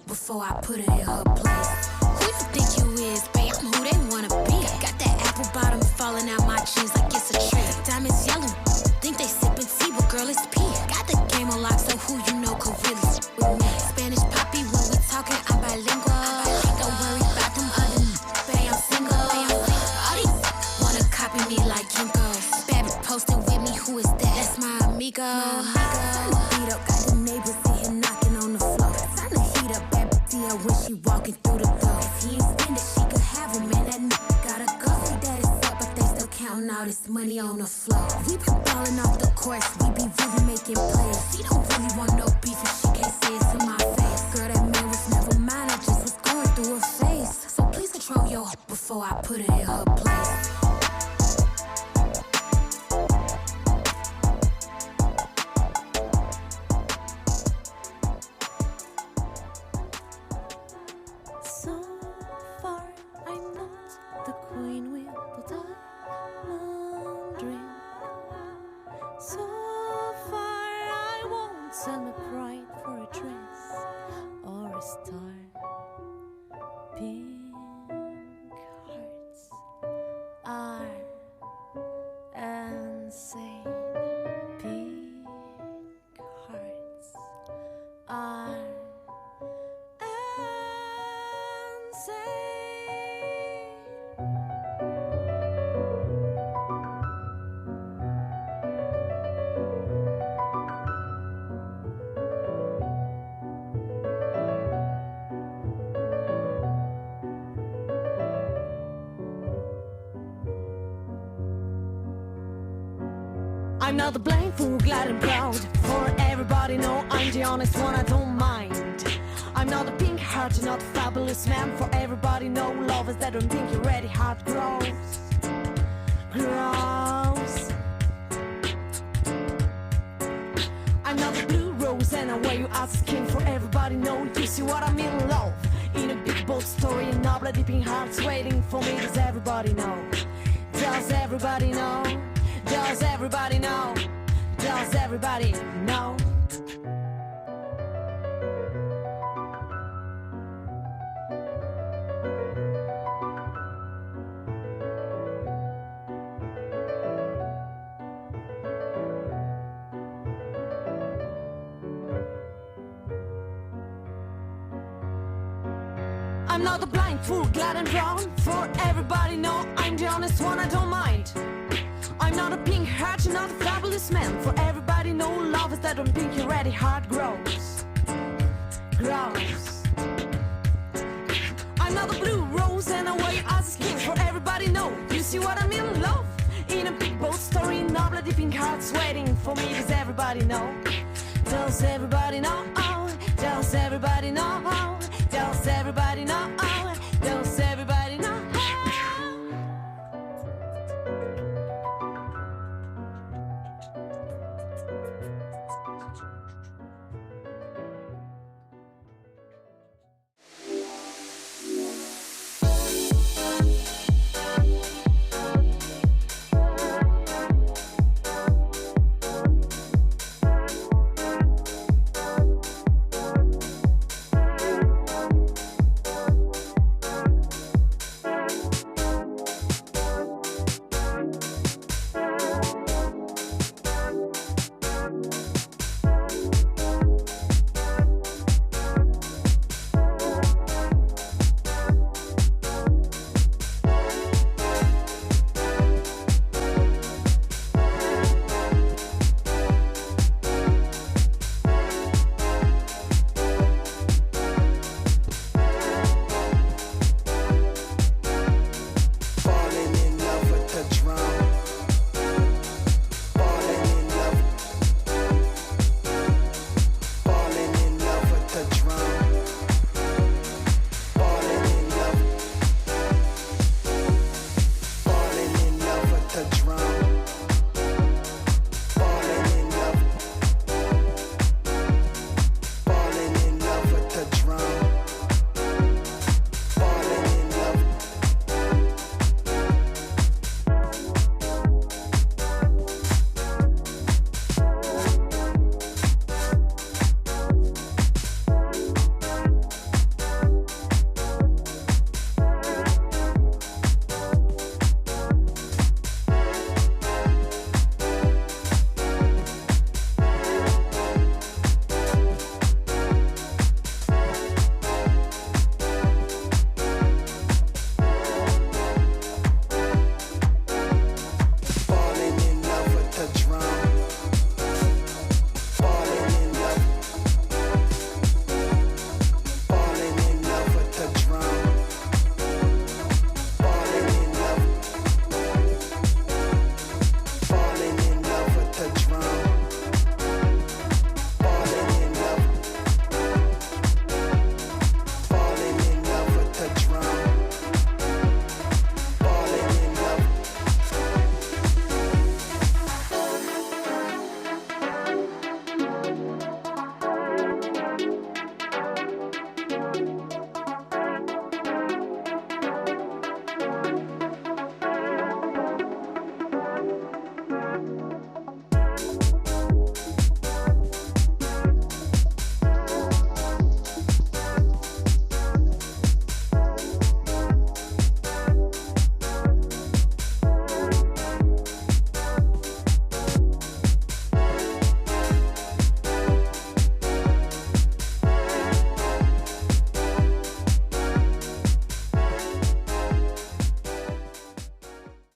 before I put it in her place. Who you think you is, babe? I'm who they wanna be. Got that apple bottom falling out my jeans like it's a tree. Diamonds yellow, think they sippin' tea, but girl, it's pee. Got the game on lock, so who you know could really with me. Spanish poppy, when we talking, I'm bilingual. Don't worry about them other babe, I'm single. All these wanna copy me like Kinkos. Baby posted with me, who is that? That's my amigo. Time to beat up, got the neighbors in here knocking on the floor. Time to heat up, baby, see her when she walking through the door. If he ain't spend it, she could have him, man, that nigga gotta go. Say that it's up, but they still counting all this money on the floor. We been balling off the course, we be really making plays. She don't really want no beef and she can't say it to my face. Girl, that man was never mine, I just was going through her phase. So please control your before I put it in her place. I'm not the blind fool, glad and proud. For everybody know I'm the honest one, I don't mind. I'm not a pink heart, not a fabulous man. For everybody everybody know love is that don't think you're ready, heart grows. I'm not the blue rose and I wear you as a skin for everybody know. You see what I mean, love in a big bold story, and all the deep in hearts waiting for me. Does everybody know? Does everybody know? Does everybody know? Does everybody know? I'm not a blind fool, glad and brown. For everybody know I'm the honest one, I don't mind. I'm not a pink heart, you're not a fabulous man. For everybody know love is that on pink you're ready, heart grows. I'm not a blue rose and I wear you as a skin. For everybody know, you see what I mean, love in a big bold story, noble deep pink hearts waiting for me. Does everybody know? Does everybody know? Does everybody know? Does everybody know? Does everybody know?